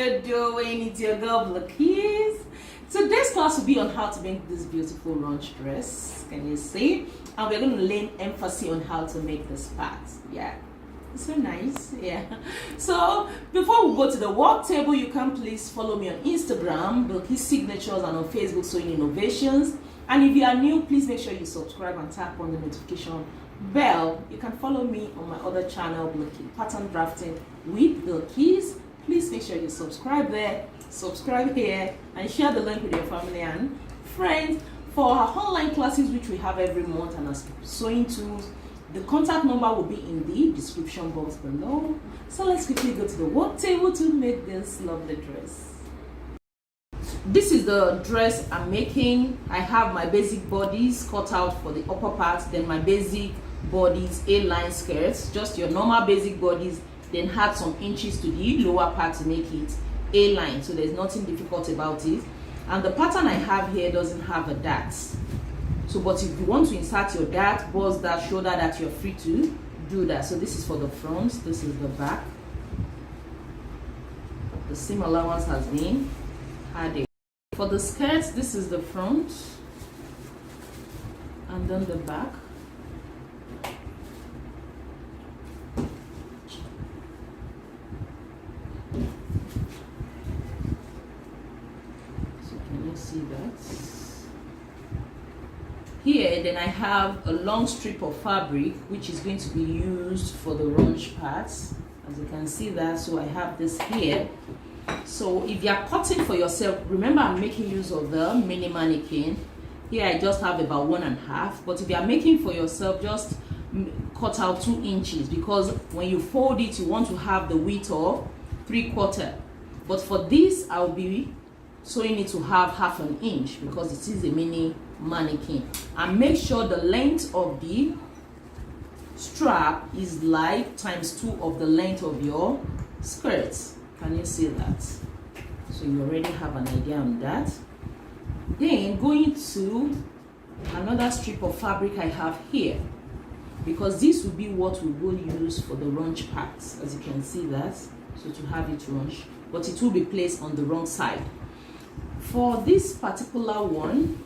you doing? It's your girl Bilikis. Today's class will be on how to make this beautiful ruched dress. Can you see? And we're going to lay emphasis on how to make this part. Yeah, it's so nice. Yeah. So before we go to the work table, you can please follow me on Instagram, Bilikis Signatures, and on Facebook, Sewing Innovations. And if you are new, please make sure you subscribe and tap on the notification bell. You can follow me on my other channel, Bilikis Pattern Drafting with Bilikis. Please make sure you subscribe there, subscribe here, and share the link with your family and friends for our online classes, which we have every month, and as sewing tools. The contact number will be in the description box below. So let's quickly go to the work table to make this lovely dress. This is the dress I'm making. I have my basic bodice cut out for the upper part, then my basic bodice A-line skirts, just your normal basic bodice, then add some inches to the lower part to make it A-line, so there's nothing difficult about it. And the pattern I have here doesn't have a dart, so but if you want to insert your dart, bust that, shoulder that, you're free to do that. So this is for the front, this is the back. The seam allowance has been added. For the skirts, this is the front and then the back. See that here, then I have a long strip of fabric which is going to be used for the ruched parts, as you can see that. So I have this here. So if you are cutting for yourself, remember I'm making use of the mini mannequin. Here I just have about 1.5, but if you are making for yourself, just cut out 2 inches, because when you fold it you want to have the width of 3/4. But for this I'll be sewing it to have 1/2 inch because it is a mini mannequin. And make sure the length of the strap is like ×2 of the length of your skirts. Can you see that? So you already have an idea on that. Then going to another strip of fabric I have here, because this will be what we will use for the ruched parts, as you can see that. So to have it ruched, but it will be placed on the wrong side. For this particular one,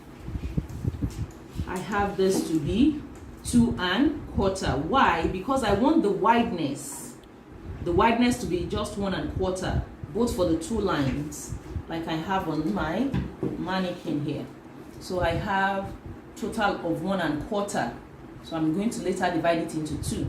I have this to be 2¼ Why? Because I want the wideness to be just 1¼ both for the 2 lines, like I have on my mannequin here. So I have total of 1¼ so I'm going to later divide it into 2.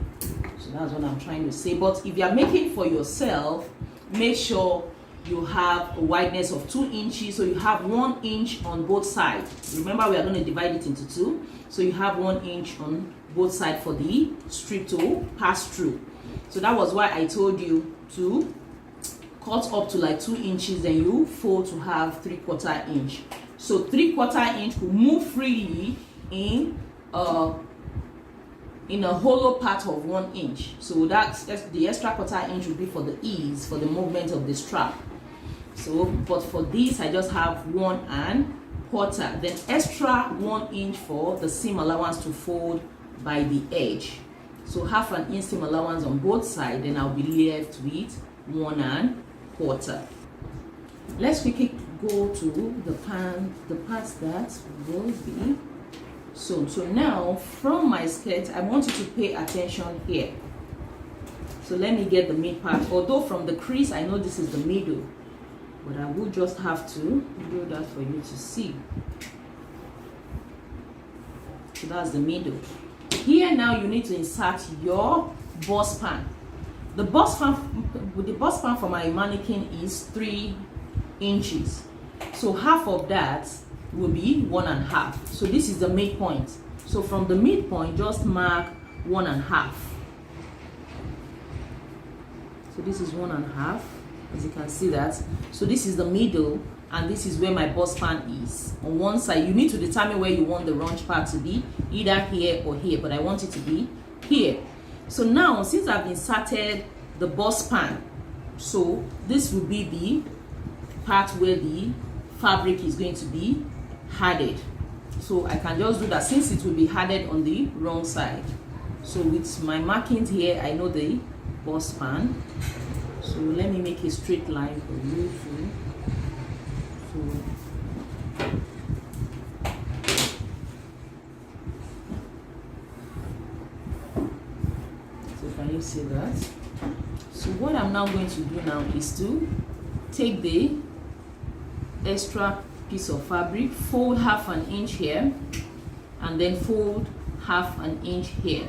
So that's what I'm trying to say. But if you are making for yourself, make sure you have a wideness of 2 inches, so you have 1 inch on both sides. Remember, we are going to divide it into 2, so you have 1 inch on both sides for the strip to pass through. So that was why I told you to cut up to like 2 inches, then you fold to have 3/4 inch. So 3/4 inch will move freely in a hollow part of 1 inch. So that's the extra ¼ inch will be for the ease, for the movement of the strap. So, but for this I just have 1¼ then extra 1 inch for the seam allowance to fold by the edge. So 1/2 inch seam allowance on both sides, then I'll be left with 1¼ Let's quickly go to the parts that will be sewn. So now from my skirt, I want you to pay attention here. So let me get the mid part. Although from the crease I know this is the middle, but I will just have to do that for you to see. So that's the middle. Here now you need to insert your bust pan. The bust pan for my mannequin is 3 inches. So half of that will be 1½. So this is the midpoint. So from the midpoint, just mark 1½. So this is 1½, as you can see that. So this is the middle, and this is where my bust pan is. On one side, you need to determine where you want the ruched part to be, either here or here, but I want it to be here. So now, since I've inserted the bust pan, so this will be the part where the fabric is going to be added. So I can just do that since it will be added on the wrong side. So with my markings here, I know the bust pan. So So let me make a straight line for you too. So can you see that? So what I'm now going to do now is to take the extra piece of fabric, fold half an inch here, and then fold half an inch here.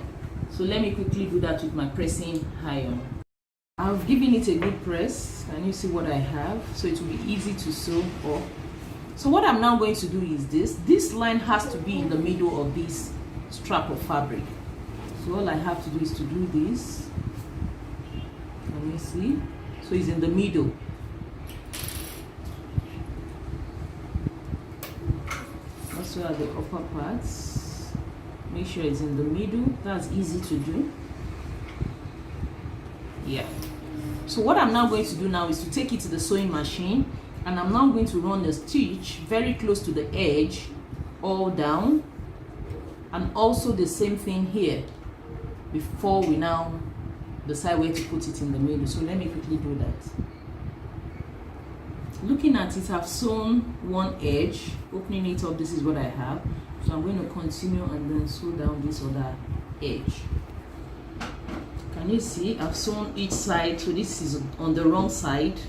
So let me quickly do that with my pressing iron. I've given it a good press. Can you see what I have? So it will be easy to sew up. So what I'm now going to do is this line has to be in the middle of this strap of fabric. So all I have to do is to do this. Can you see? So it's in the middle. Also at the upper parts, make sure it's in the middle. That's easy to do. Yeah. So what I'm now going to do now is to take it to the sewing machine, and I'm now going to run a stitch very close to the edge all down, and also the same thing here before we now decide where to put it in the middle. So let me quickly do that. Looking at it, I've sewn one edge. Opening it up, this is what I have. So I'm going to continue and then sew down this other edge. Can you see? I've sewn each side, so this is on the wrong side.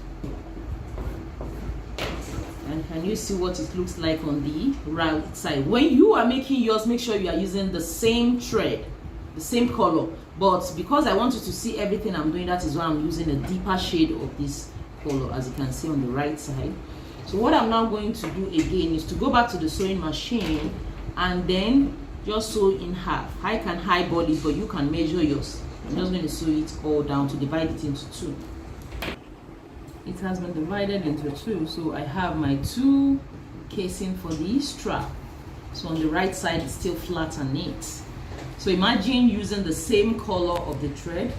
And can you see what it looks like on the right side? When you are making yours, make sure you are using the same thread, the same color. But because I want you to see everything I'm doing, that is why I'm using a deeper shade of this color, as you can see on the right side. So what I'm now going to do again is to go back to the sewing machine and then just sew in half. I can high body, but you can measure yours. I'm just going to sew it all down to divide it into two. It has been divided into two, so I have my two casing for the strap. So on the right side it's still flat and neat. So imagine using the same color of the thread.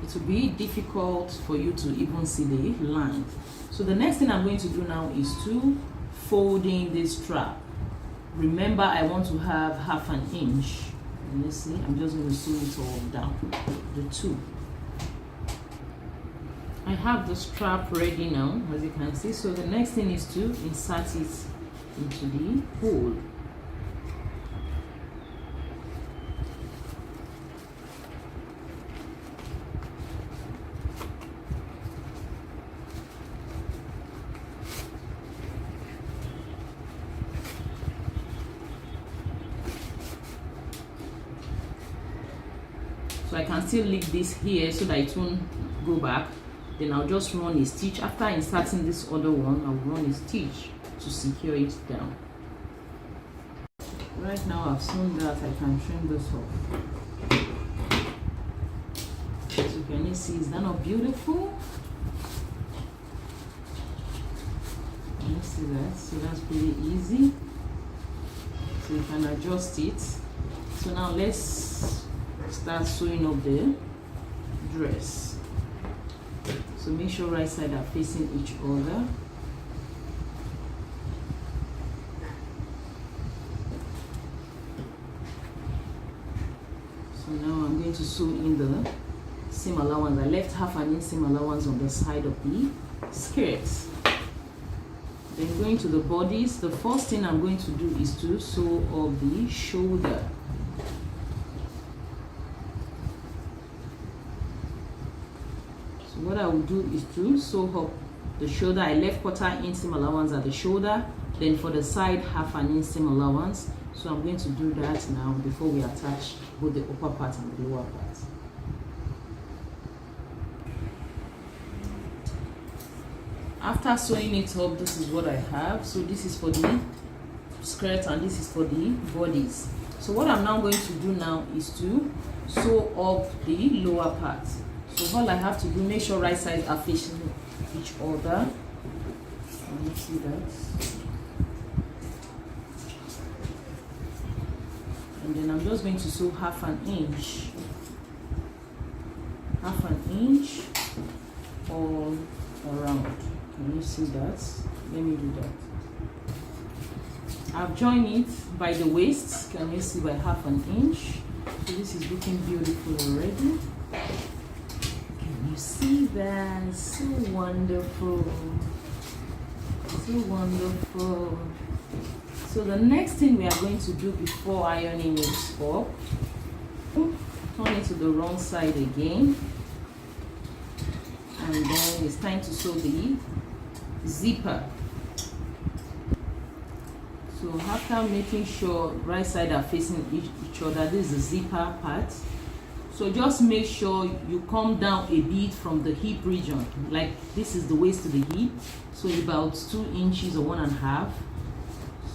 It will be difficult for you to even see the line. So the next thing I'm going to do now is to fold in this strap. Remember, I want to have half an inch. And you see, I'm just going to sew it all down, the two. I have the strap ready now, as you can see. So the next thing is to insert it into the hole. So I can still leave this here so that it won't go back. Then I'll just run a stitch. After inserting this other one, I'll run a stitch to secure it down. Right now I've sewn that, I can trim this off. So can you see, is that not beautiful? Can you see that? So that's pretty easy. So you can adjust it. So now let's start sewing up the dress. So make sure right side are facing each other. So now I'm going to sew in the seam allowance. I left half an inch seam allowance on the side of the skirts. Then going to the bodies, the first thing I'm going to do is to sew up the shoulder. What I will do is to sew up the shoulder. I left quarter-inch seam allowance at the shoulder, then for the side half an inch seam allowance. So I'm going to do that now before we attach both the upper part and the lower part. After sewing it up, this is what I have. So this is for the skirt and this is for the bodies. So what I'm now going to do now is to sew up the lower part. So all I have to do, make sure right sides are facing each other. Can you see that? And then I'm just going to sew half an inch all around. Can you see that? Let me do that. I've joined it by the waist. Can you see, by half an inch? So this is looking beautiful already. see that? So wonderful. So wonderful. So the next thing we are going to do before ironing it up, turn it to the wrong side again, and then it's time to sew the zipper. So after making sure right side are facing each other, this is the zipper part. So just make sure you come down a bit from the hip region, like this is the waist to the hip, so about 2 inches or 1.5.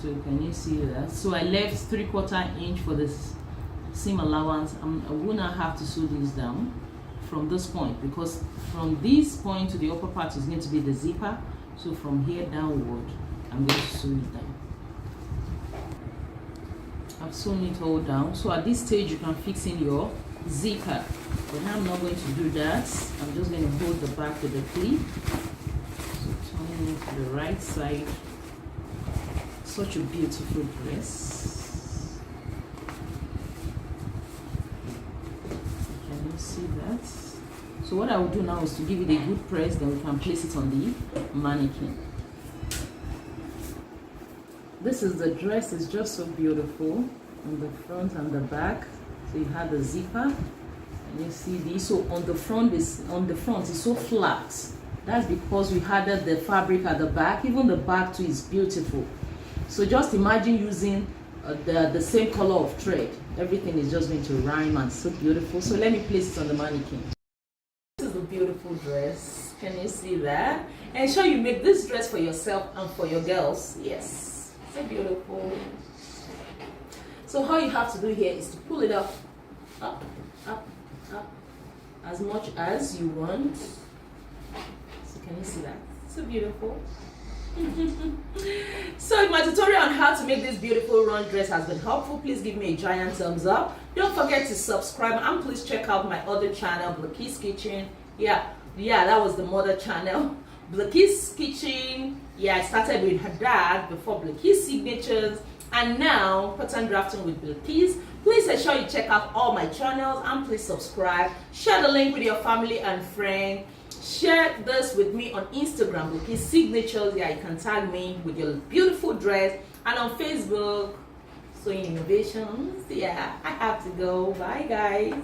So can you see that? So I left 3/4 inch for this seam allowance. I'm gonna have to sew this down from this point, because from this point to the upper part is going to be the zipper. So from here downward, I'm going to sew it down. I've sewn it all down. So at this stage, you can fix in your zipper, but I'm not going to do that. I'm just going to hold the back with the clip. So turning it to the right side. Such a beautiful dress. Can you see that? So what I will do now is to give it a good press, then we can place it on the mannequin. This is the dress. It's just so beautiful on the front and the back. So you have the zipper, and you see this. So on the front it's so flat. That's because we added the fabric at the back. Even the back too is beautiful. So just imagine using the same color of thread. Everything is just going to rhyme and so beautiful. So let me place it on the mannequin. This is a beautiful dress. Can you see that? And sure you make this dress for yourself and for your girls. Yes, so beautiful. So all you have to do here is to pull it up, up, as much as you want. So can you see that? So beautiful. So if my tutorial on how to make this beautiful run dress has been helpful, please give me a giant thumbs up. Don't forget to subscribe, and please check out my other channel, Bilikis Kitchen. Yeah, that was the mother channel, Bilikis Kitchen. Yeah, I started with her dad before Bilikis Signatures, and now pattern drafting with Bilikis. Please ensure you check out all my channels, and please subscribe. Share the link with your family and friends. Share this with me on Instagram, Bilikis Signatures. Yeah, you can tag me with your beautiful dress, and on Facebook, Sewing Innovations. Yeah, I have to go. Bye, guys.